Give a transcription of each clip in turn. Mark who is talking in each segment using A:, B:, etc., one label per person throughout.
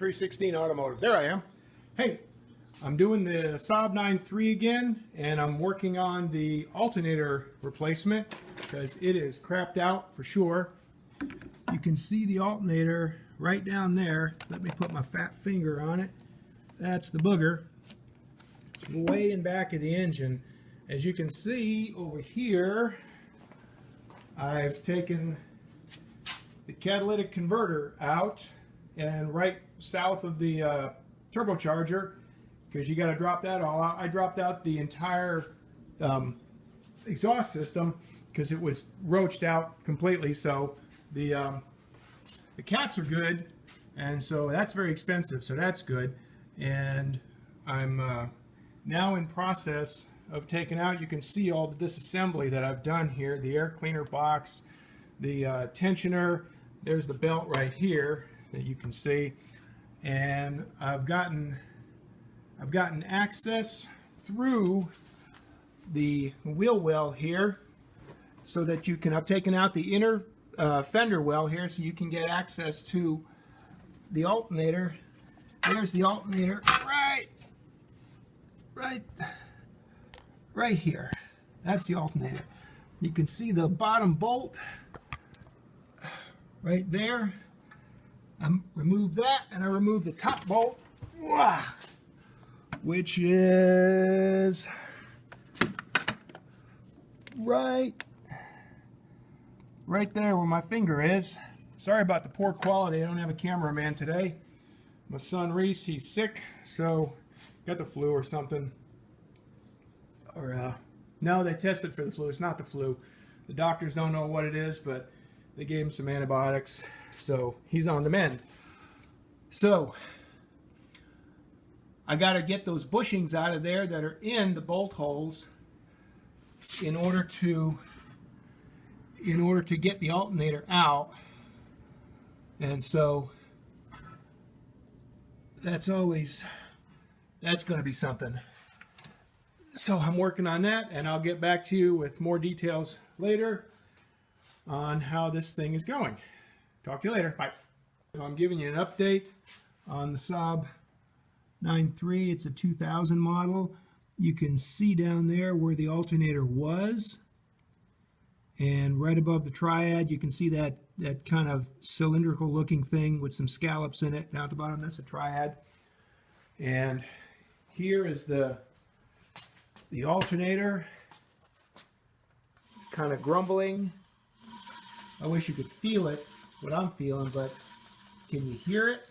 A: 316 Automotive. There I am. Hey, I'm doing the Saab 9.3 again, and I'm working on the alternator replacement because it is crapped out for sure. You can see the alternator right down there. Let me put my fat finger on it. That's the booger. It's way in back of the engine. As you can see over here, I've taken the catalytic converter out and right south of the turbocharger, because you got to drop that all out. I dropped out the entire exhaust system because it was roached out completely. So the cats are good, and so that's very expensive, so that's good. And I'm now in process of taking out, you can see all the disassembly that I've done here, the air cleaner box, the tensioner, there's the belt right here that you can see, and I've gotten access through the wheel well here so that you can, I've taken out the inner fender well here so you can get access to the alternator. There's the alternator right here. That's the alternator. You can see the bottom bolt right there. I remove that, and I remove the top bolt, which is right there where my finger is. Sorry about the poor quality. I don't have a cameraman today. My son Reese, he's sick, so got the flu or something. Or no, they tested for the flu. It's not the flu. The doctors don't know what it is, but they gave him some antibiotics, so he's on the mend. So I got to get those bushings out of there that are in the bolt holes in order to get the alternator out. And so that's going to be something. So I'm working on that, and I'll get back to you with more details later on how this thing is going. Talk to you later. Bye. So I'm giving you an update on the Saab 9.3. It's a 2000 model. You can see down there where the alternator was, and right above the triad you can see that kind of cylindrical looking thing with some scallops in it down at the bottom. That's a triad. And here is the alternator, kind of grumbling. I wish you could feel it, what I'm feeling, but can you hear it?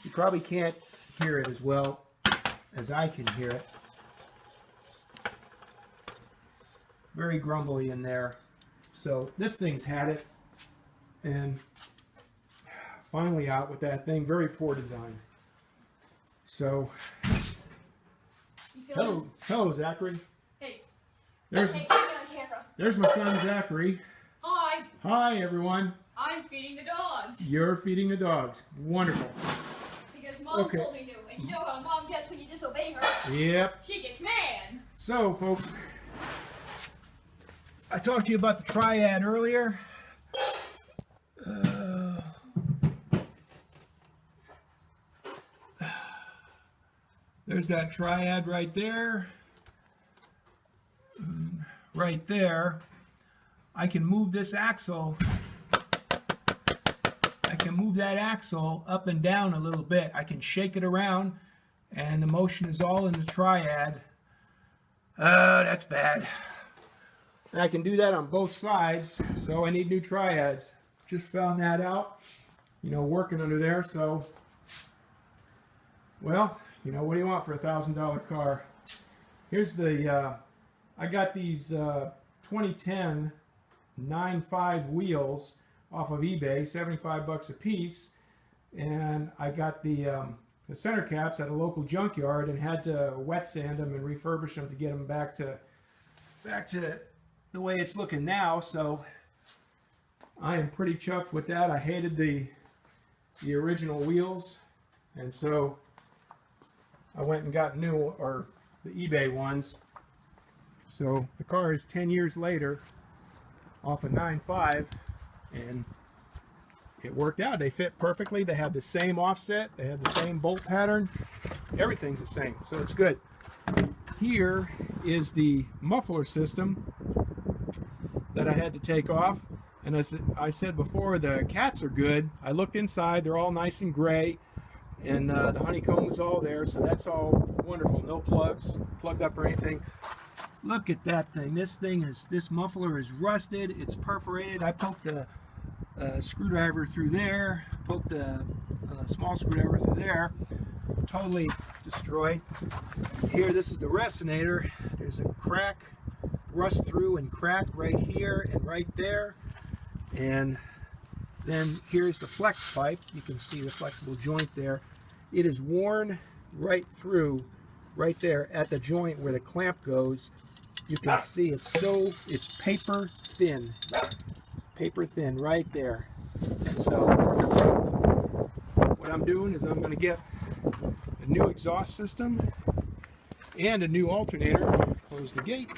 A: You probably can't hear it as well as I can hear it. Very grumbly in there. So this thing's had it, and finally out with that thing. Very poor design. So hello Zachary.
B: Hey.
A: There's
B: hey, get me on camera.
A: There's my son Zachary.
B: Hi.
A: Hi everyone.
B: I'm feeding the dogs.
A: You're feeding the dogs. Wonderful.
B: Because Mom told me to, and you know how Mom gets when you disobey her.
A: Yep.
B: She gets mad.
A: So folks, I talked to you about the triad earlier. There's that triad right there. Right there. I can move this axle. I can move that axle up and down a little bit. I can shake it around, and the motion is all in the triad. That's bad. And I can do that on both sides, so I need new triads. Just found that out, you know, working under there. So, well, you know, what do you want for a $1,000 car? Here's the, I got these 2010 9.5 wheels off of eBay, 75 bucks a piece, and I got the center caps at a local junkyard and had to wet sand them and refurbish them to get them back to the way it's looking now. So I am pretty chuffed with that. I hated the original wheels, and so I went and got new, or the eBay ones. So the car is 10 years later, off a 9.5, and it worked out. They fit perfectly. They have the same offset. They have the same bolt pattern. Everything's the same, so it's good. Here is the muffler system that I had to take off. And as I said before, the cats are good. I looked inside. They're all nice and gray. And the honeycomb is all there, so that's all wonderful. No plugs plugged up or anything. Look at that thing. This muffler is rusted. It's perforated. I poked a screwdriver through there, poked a small screwdriver through there, totally destroyed. Here, this is the resonator. There's a crack, rust through and crack right here and right there. And then here's the flex pipe. You can see the flexible joint there. It is worn right through, right there at the joint where the clamp goes. You can see it's paper thin right there. And so what I'm doing is I'm going to get a new exhaust system and a new alternator. Close the gate.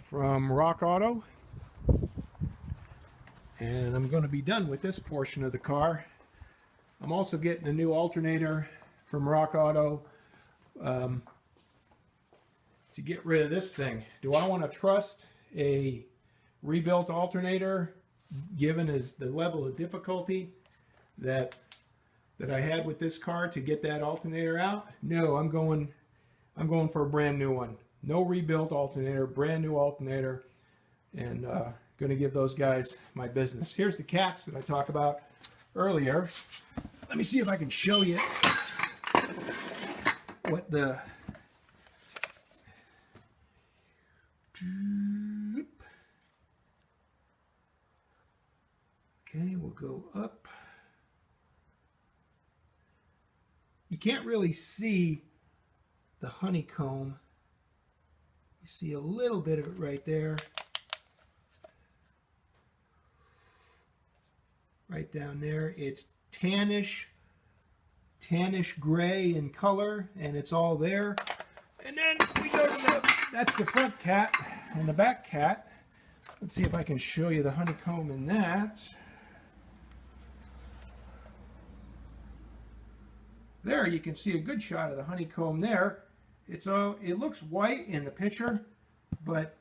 A: From Rock Auto. And I'm going to be done with this portion of the car. I'm also getting a new alternator from Rock Auto to get rid of this thing. Do I want to trust a rebuilt alternator given as the level of difficulty that I had with this car to get that alternator out? No, I'm going for a brand new one. No rebuilt alternator, brand new alternator, and going to give those guys my business. Here's the cats that I talked about earlier. Let me see if I can show you what the okay, we'll go up. You can't really see the honeycomb. You see a little bit of it right there. Right down there. It's tannish gray in color, and it's all there. And then we go to that's the front cat and the back cat. Let's see if I can show you the honeycomb in that. There, you can see a good shot of the honeycomb there. It looks white in the picture, but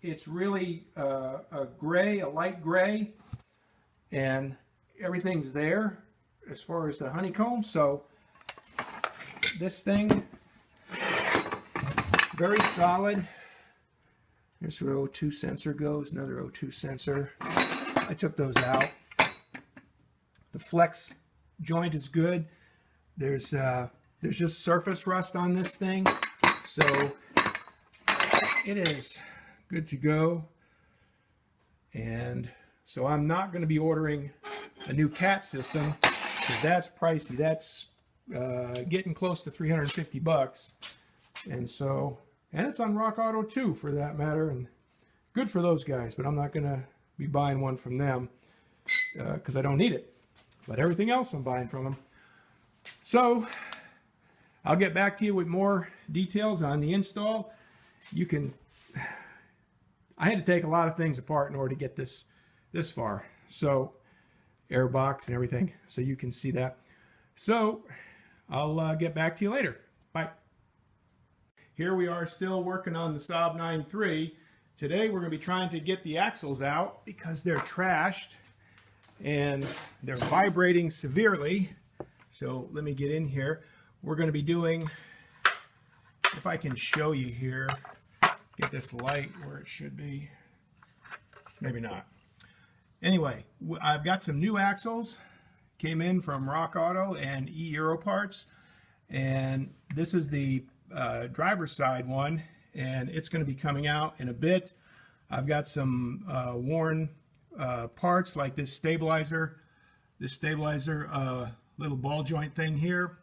A: it's really a gray, a light gray, and everything's there as far as the honeycomb. So this thing, very solid. Here's where O2 sensor goes, another O2 sensor. I took those out. The flex joint is good. There's just surface rust on this thing, so it is good to go. And so I'm not going to be ordering a new cat system because that's pricey. That's getting close to 350 bucks. And so, and it's on Rock Auto too, for that matter, and good for those guys, but I'm not going to be buying one from them because I don't need it. But everything else I'm buying from them. So I'll get back to you with more details on the install. I had to take a lot of things apart in order to get this far. So air box and everything, so you can see that. So I'll get back to you later. Bye. Here we are still working on the Saab 9.3. Today we're going to be trying to get the axles out because they're trashed and they're vibrating severely. So let me get in here. We're going to be doing, if I can show you here, get this light where it should be. Maybe not. Anyway, I've got some new axles. Came in from Rock Auto and E-Euro Parts. And this is the driver's side one. And it's going to be coming out in a bit. I've got some worn parts like this stabilizer. Little ball joint thing here.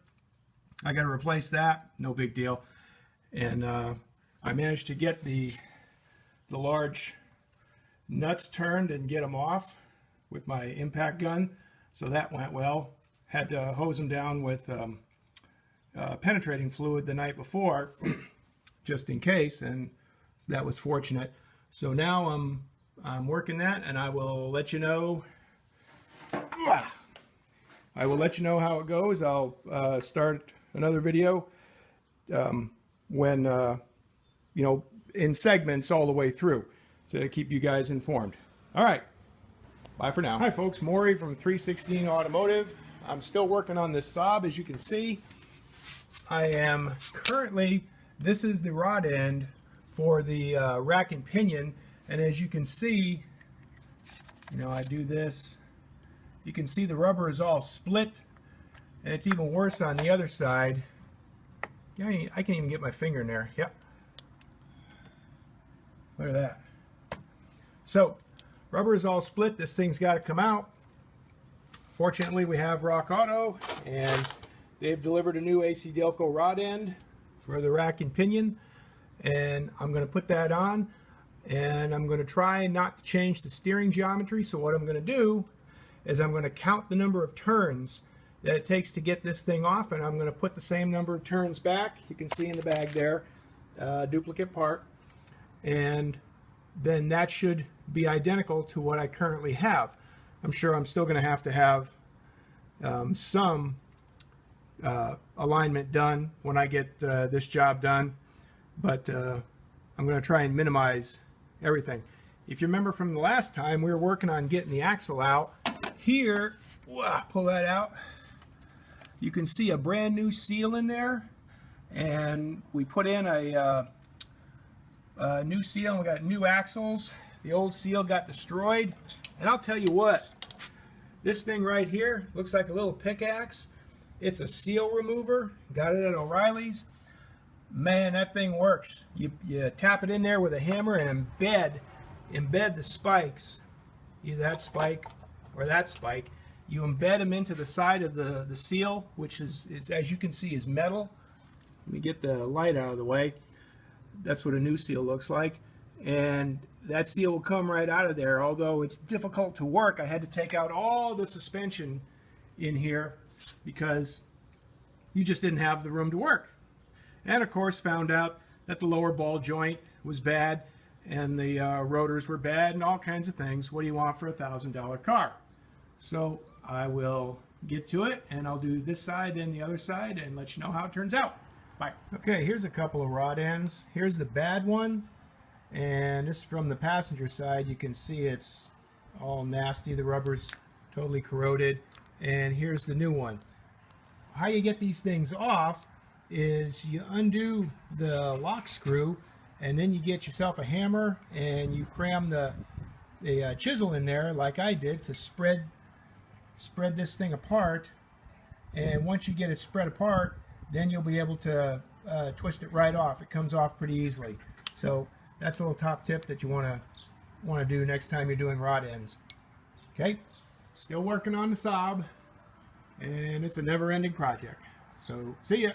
A: I got to replace that. No big deal. And I managed to get the large nuts turned and get them off with my impact gun. So that went well. Had to hose them down with penetrating fluid the night before, just in case, and so that was fortunate. So now I'm I'm working that, and I will let you know. I will let you know how it goes. I'll start another video when you know, in segments all the way through to keep you guys informed. All right, bye for now. Hi folks, Maury from 316 Automotive. I'm still working on this Saab, as you can see. I am currently, this is the rod end for the rack and pinion, and as you can see, you know, I do this, you can see the rubber is all split, and it's even worse on the other side. Yeah, I can even get my finger in there. Yep. Look at that. So, rubber is all split. This thing's got to come out. Fortunately, we have Rock Auto, and they've delivered a new AC Delco rod end for the rack and pinion, and I'm going to put that on, and I'm going to try not to change the steering geometry. So what I'm going to do is I'm going to count the number of turns that it takes to get this thing off, and I'm going to put the same number of turns back. You can see in the bag there, duplicate part, and then that should be identical to what I currently have. I'm sure I'm still going to have some alignment done when I get this job done, but I'm going to try and minimize everything. If you remember from the last time, we were working on getting the axle out. Here, pull that out. You can see a brand new seal in there, and we put in a new seal, and we got new axles. The old seal got destroyed, and I'll tell you what, this thing right here looks like a little pickaxe. It's a seal remover. Got it at O'Reilly's. Man, that thing works. You tap it in there with a hammer and embed the spikes, either that spike or that spike. You embed them into the side of the seal, which is, as you can see, is metal. Let me get the light out of the way. That's what a new seal looks like, and that seal will come right out of there. Although it's difficult to work, I had to take out all the suspension in here because you just didn't have the room to work. And of course found out that the lower ball joint was bad, and the rotors were bad, and all kinds of things. What do you want for a $1,000 car? So I will get to it, and I'll do this side and the other side and let you know how it turns out. Bye. Okay, here's a couple of rod ends. Here's the bad one, and this is from the passenger side. You can see it's all nasty. The rubber's totally corroded. And here's the new one. How you get these things off is you undo the lock screw, and then you get yourself a hammer and you cram the chisel in there like I did to spread this thing apart. And once you get it spread apart, then you'll be able to twist it right off. It comes off pretty easily. So that's a little top tip that you want to do next time you're doing rod ends. Okay, still working on the Saab, and it's a never-ending project. So see ya.